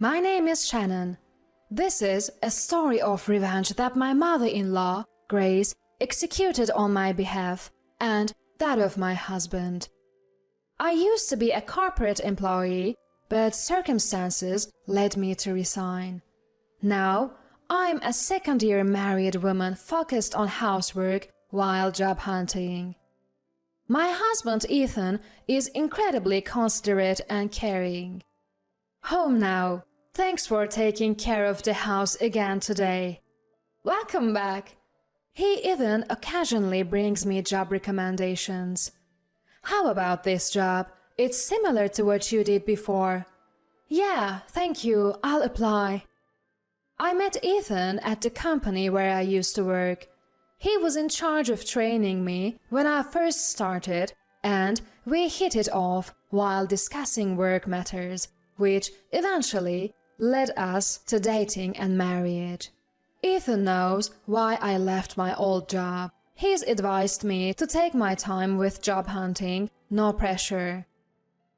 My name is Shannon. This is a story of revenge that my mother-in-law, Grace, executed on my behalf and that of my husband. I used to be a corporate employee, but circumstances led me to resign. Now, I'm a second-year married woman focused on housework while job hunting. My husband Ethan is incredibly considerate and caring. Home now. Thanks for taking care of the house again today. Welcome back. He even occasionally brings me job recommendations. How about this job? It's similar to what you did before. Yeah, thank you, I'll apply. I met Ethan at the company where I used to work. He was in charge of training me when I first started, and we hit it off while discussing work matters, which eventually led us to dating and marriage. Ethan knows why I left my old job. He's advised me to take my time with job hunting, no pressure.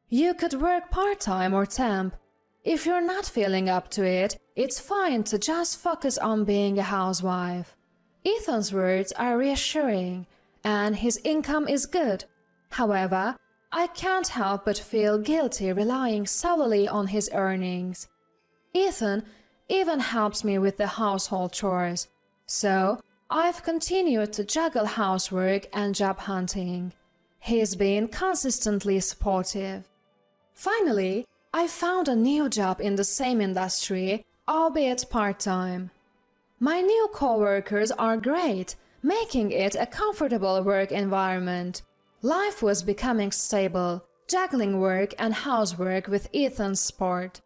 You could work part-time or temp. If you're not feeling up to it, it's fine to just focus on being a housewife. Ethan's words are reassuring, and his income is good. However, I can't help but feel guilty relying solely on his earnings. Ethan even helps me with the household chores, so I've continued to juggle housework and job hunting. He's been consistently supportive. Finally, I found a new job in the same industry, albeit part-time. My new coworkers are great, making it a comfortable work environment. Life was becoming stable, juggling work and housework with Ethan's support.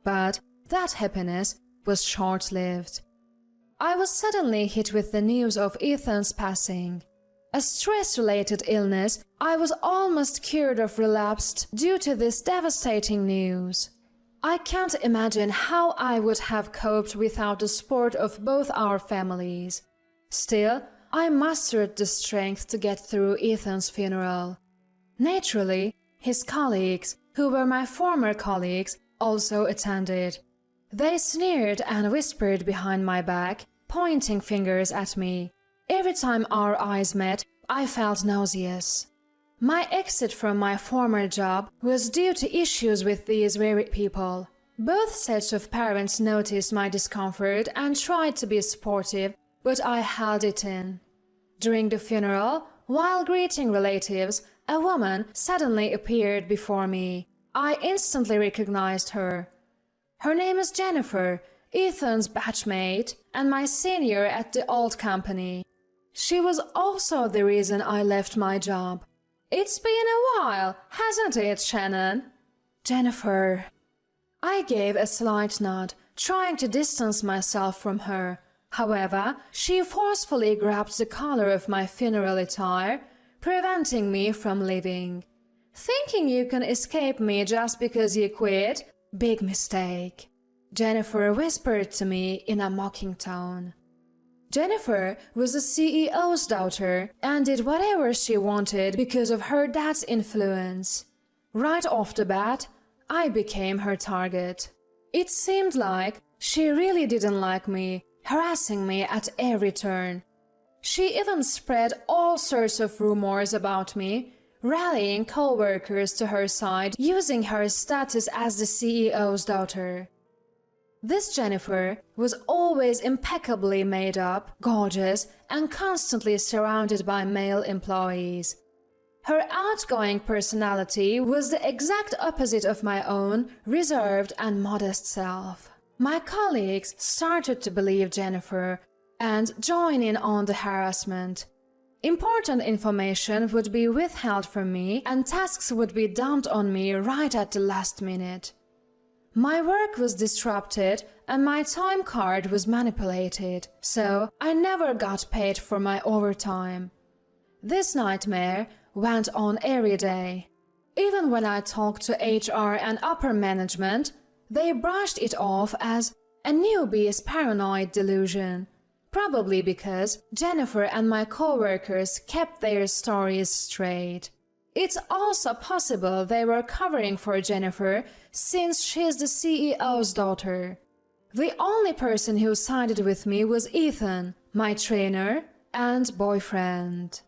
But that happiness was short-lived. I was suddenly hit with the news of Ethan's passing. A stress-related illness, I was almost cured of relapse due to this devastating news. I can't imagine how I would have coped without the support of both our families. Still, I mustered the strength to get through Ethan's funeral. Naturally, his colleagues, who were my former colleagues, also attended. They sneered and whispered behind my back, pointing fingers at me. Every time our eyes met, I felt nauseous. My exit from my former job was due to issues with these very people. Both sets of parents noticed my discomfort and tried to be supportive, but I held it in. During the funeral, while greeting relatives, a woman suddenly appeared before me. I instantly recognized her. Her name is Jennifer, Ethan's batchmate and my senior at the old company. She was also the reason I left my job. It's been a while, hasn't it, Shannon? Jennifer. I gave a slight nod, trying to distance myself from her. However, she forcefully grabbed the collar of my funeral attire, preventing me from leaving. Thinking you can escape me just because you quit? Big mistake. Jennifer whispered to me in a mocking tone. Jennifer was the CEO's daughter and did whatever she wanted because of her dad's influence. Right off the bat, I became her target. It seemed like she really didn't like me, harassing me at every turn. She even spread all sorts of rumors about me, rallying co-workers to her side using her status as the CEO's daughter. This Jennifer was always impeccably made up, gorgeous, and constantly surrounded by male employees. Her outgoing personality was the exact opposite of my own, reserved and modest self. My colleagues started to believe Jennifer and join in on the harassment. Important information would be withheld from me and tasks would be dumped on me right at the last minute. My work was disrupted and my time card was manipulated, so I never got paid for my overtime. This nightmare went on every day. Even when I talked to HR and upper management, they brushed it off as a newbie's paranoid delusion. Probably because Jennifer and my co-workers kept their stories straight. It's also possible they were covering for Jennifer since she's the CEO's daughter. The only person who sided with me was Ethan, my trainer and boyfriend.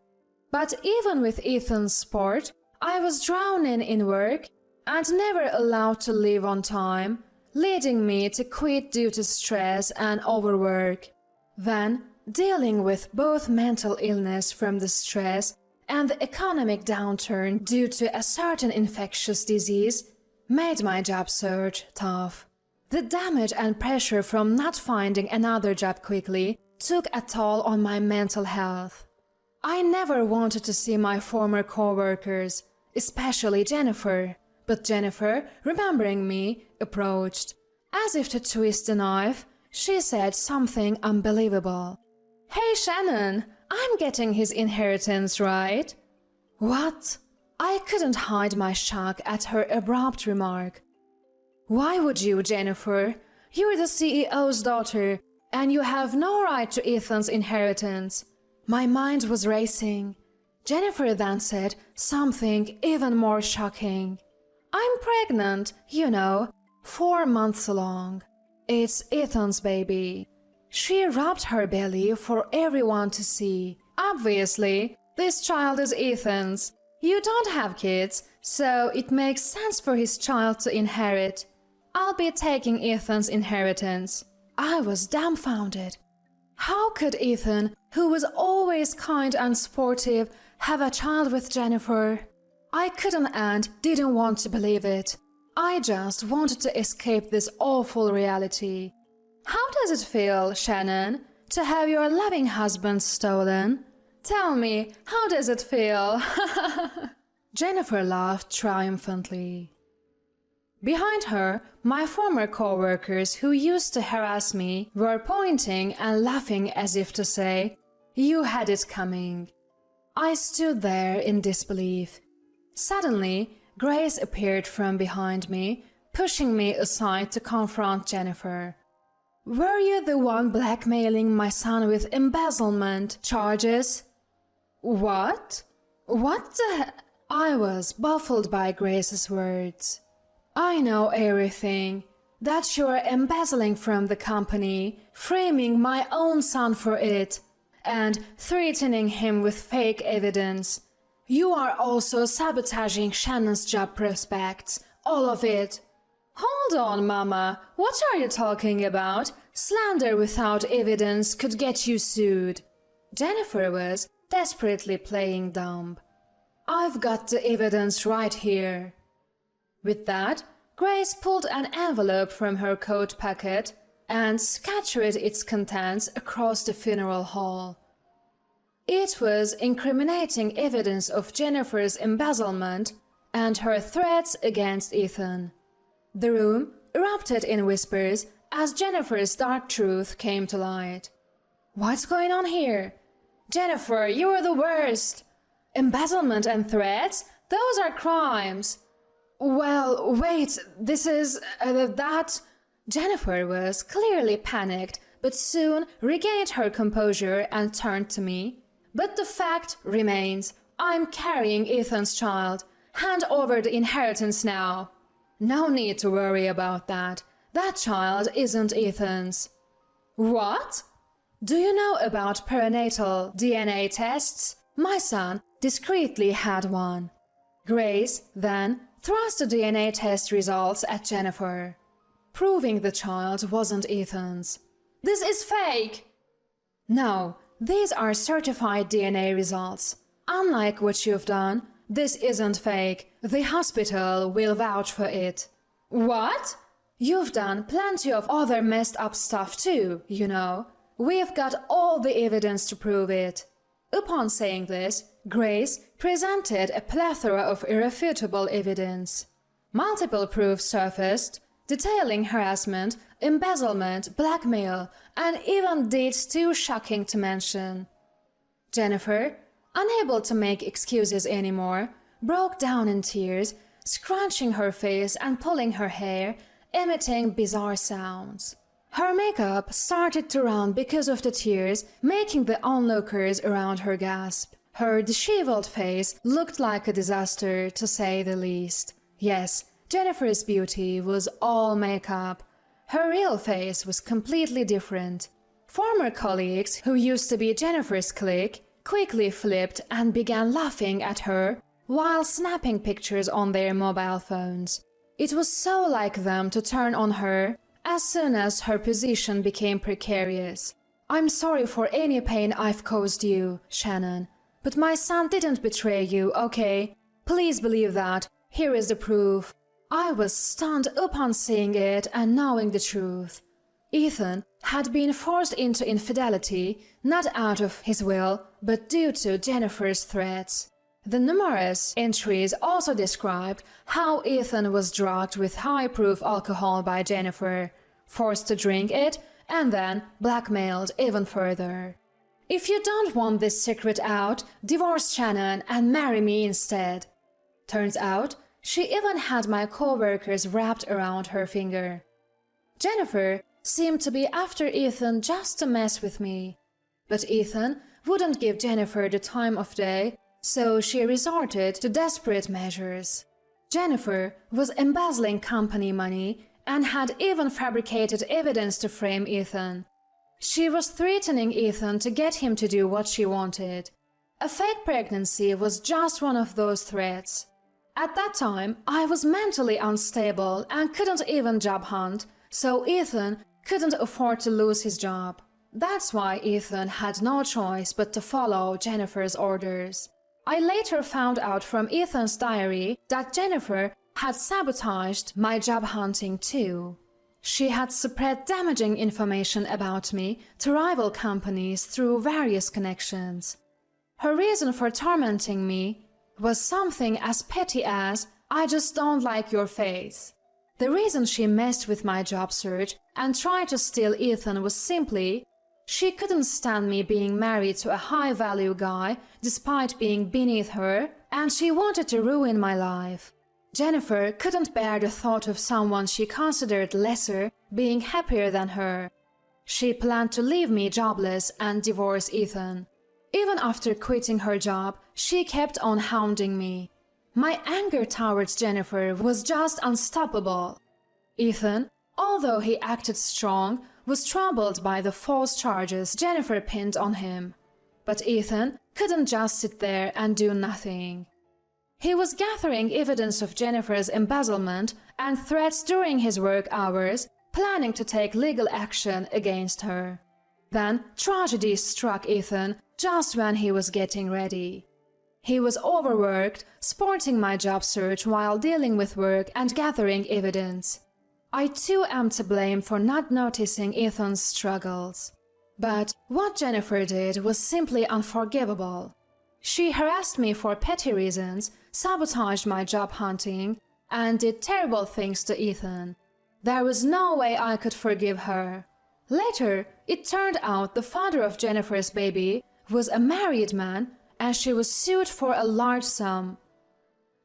But even with Ethan's support, I was drowning in work and never allowed to leave on time, leading me to quit due to stress and overwork. Then, dealing with both mental illness from the stress and the economic downturn due to a certain infectious disease made my job search tough. The damage and pressure from not finding another job quickly took a toll on my mental health. I never wanted to see my former coworkers, especially Jennifer, but Jennifer, remembering me, approached. As if to twist the knife, she said something unbelievable. "Hey Shannon, I'm getting his inheritance, right?" What? I couldn't hide my shock at her abrupt remark. Why would you, Jennifer? You're the CEO's daughter, and you have no right to Ethan's inheritance. My mind was racing. Jennifer then said something even more shocking. I'm pregnant, 4 months along. It's Ethan's baby. She rubbed her belly for everyone to see. Obviously, this child is Ethan's. You don't have kids, so it makes sense for his child to inherit. I'll be taking Ethan's inheritance. I was dumbfounded. How could Ethan, who was always kind and supportive, have a child with Jennifer? I couldn't and didn't want to believe it. I just wanted to escape this awful reality. How does it feel, Shannon, to have your loving husband stolen? Tell me, how does it feel? Jennifer laughed triumphantly. Behind her, my former coworkers who used to harass me were pointing and laughing as if to say, "You had it coming." I stood there in disbelief. Suddenly, Grace appeared from behind me, pushing me aside to confront Jennifer. "Were you the one blackmailing my son with embezzlement charges?" What? What the? I was baffled by Grace's words. "I know everything. That you're embezzling from the company, framing my own son for it, and threatening him with fake evidence. You are also sabotaging Shannon's job prospects, all of it." Hold on, Mama. What are you talking about? Slander without evidence could get you sued. Jennifer was desperately playing dumb. I've got the evidence right here. With that, Grace pulled an envelope from her coat pocket and scattered its contents across the funeral hall. It was incriminating evidence of Jennifer's embezzlement and her threats against Ethan. The room erupted in whispers as Jennifer's dark truth came to light. What's going on here? Jennifer, you're the worst! Embezzlement and threats? Those are crimes! Well, wait, this is... that... Jennifer was clearly panicked, but soon regained her composure and turned to me. But the fact remains, I'm carrying Ethan's child. Hand over the inheritance now. No need to worry about that. That child isn't Ethan's. What? Do you know about perinatal DNA tests? My son discreetly had one. Grace then thrust the DNA test results at Jennifer, proving the child wasn't Ethan's. This is fake! No, these are certified DNA results. Unlike what you've done, this isn't fake. The hospital will vouch for it. What? You've done plenty of other messed up stuff too, you know. We've got all the evidence to prove it. Upon saying this, Grace presented a plethora of irrefutable evidence. Multiple proofs surfaced, detailing harassment, embezzlement, blackmail, and even deeds too shocking to mention. Jennifer, unable to make excuses anymore, broke down in tears, scrunching her face and pulling her hair, emitting bizarre sounds. Her makeup started to run because of the tears, making the onlookers around her gasp. Her disheveled face looked like a disaster, to say the least. Yes, Jennifer's beauty was all makeup. Her real face was completely different. Former colleagues who used to be Jennifer's clique quickly flipped and began laughing at her while snapping pictures on their mobile phones. It was so like them to turn on her as soon as her position became precarious. "I'm sorry for any pain I've caused you, Shannon, but my son didn't betray you, okay? Please believe that. Here is the proof." I was stunned upon seeing it and knowing the truth. Ethan had been forced into infidelity not out of his will, but due to Jennifer's threats. The numerous entries also described how Ethan was drugged with high-proof alcohol by Jennifer, forced to drink it, and then blackmailed even further. "If you don't want this secret out, divorce Shannon and marry me instead." Turns out, she even had my coworkers wrapped around her finger. Jennifer seemed to be after Ethan just to mess with me. But Ethan wouldn't give Jennifer the time of day, so she resorted to desperate measures. Jennifer was embezzling company money and had even fabricated evidence to frame Ethan. She was threatening Ethan to get him to do what she wanted. A fake pregnancy was just one of those threats. At that time, I was mentally unstable and couldn't even job hunt, so Ethan couldn't afford to lose his job. That's why Ethan had no choice but to follow Jennifer's orders. I later found out from Ethan's diary that Jennifer had sabotaged my job hunting too. She had spread damaging information about me to rival companies through various connections. Her reason for tormenting me was something as petty as, "I just don't like your face." The reason she messed with my job search and tried to steal Ethan was simply, she couldn't stand me being married to a high-value guy despite being beneath her, and she wanted to ruin my life. Jennifer couldn't bear the thought of someone she considered lesser being happier than her. She planned to leave me jobless and divorce Ethan. Even after quitting her job, she kept on hounding me. My anger towards Jennifer was just unstoppable. Ethan, although he acted strong, was troubled by the false charges Jennifer pinned on him. But Ethan couldn't just sit there and do nothing. He was gathering evidence of Jennifer's embezzlement and threats during his work hours, planning to take legal action against her. Then tragedy struck Ethan just when he was getting ready. He was overworked, sporting my job search while dealing with work and gathering evidence. I too am to blame for not noticing Ethan's struggles. But what Jennifer did was simply unforgivable. She harassed me for petty reasons, sabotaged my job hunting, and did terrible things to Ethan. There was no way I could forgive her. Later, it turned out the father of Jennifer's baby was a married man, and she was sued for a large sum.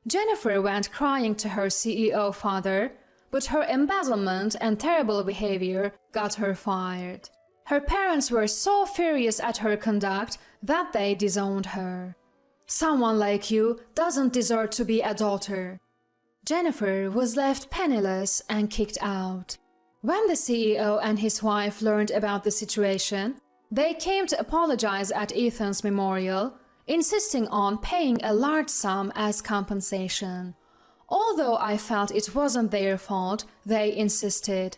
Jennifer went crying to her CEO father, but her embezzlement and terrible behavior got her fired. Her parents were so furious at her conduct that they disowned her. "Someone like you doesn't deserve to be a daughter." Jennifer was left penniless and kicked out. When the CEO and his wife learned about the situation, they came to apologize at Ethan's memorial, insisting on paying a large sum as compensation. Although I felt it wasn't their fault, they insisted.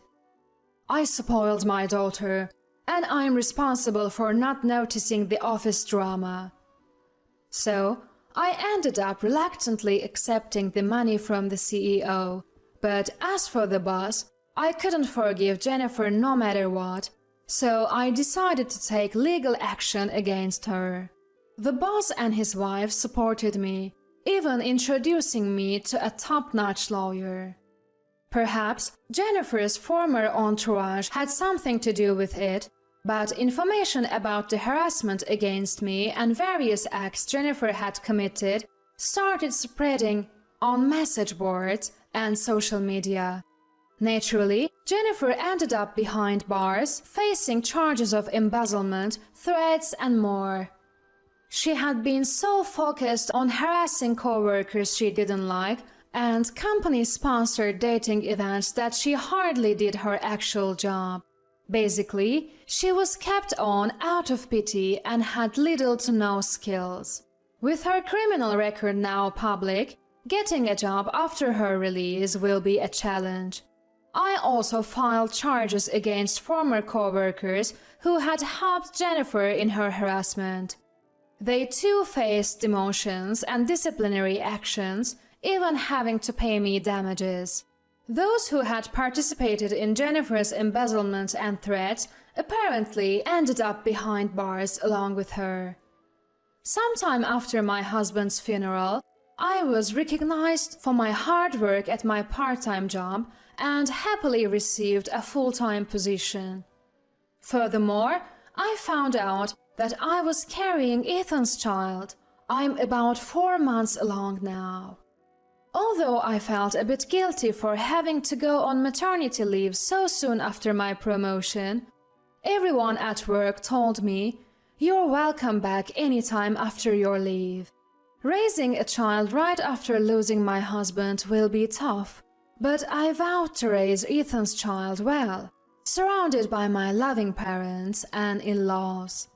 "I spoiled my daughter, and I'm responsible for not noticing the office drama." So, I ended up reluctantly accepting the money from the CEO. But as for the boss, I couldn't forgive Jennifer no matter what, so I decided to take legal action against her. The boss and his wife supported me, even introducing me to a top-notch lawyer. Perhaps Jennifer's former entourage had something to do with it, but information about the harassment against me and various acts Jennifer had committed started spreading on message boards and social media. Naturally, Jennifer ended up behind bars, facing charges of embezzlement, threats, and more. She had been so focused on harassing coworkers she didn't like and company-sponsored dating events that she hardly did her actual job. Basically, she was kept on out of pity and had little to no skills. With her criminal record now public, getting a job after her release will be a challenge. I also filed charges against former coworkers who had helped Jennifer in her harassment. They too faced demotions and disciplinary actions, even having to pay me damages. Those who had participated in Jennifer's embezzlement and threats apparently ended up behind bars along with her. Sometime after my husband's funeral, I was recognized for my hard work at my part-time job and happily received a full-time position. Furthermore, I found out that I was carrying Ethan's child. I'm about 4 months along now. Although I felt a bit guilty for having to go on maternity leave so soon after my promotion, everyone at work told me, "You're welcome back anytime after your leave." Raising a child right after losing my husband will be tough, but I vowed to raise Ethan's child well, surrounded by my loving parents and in-laws.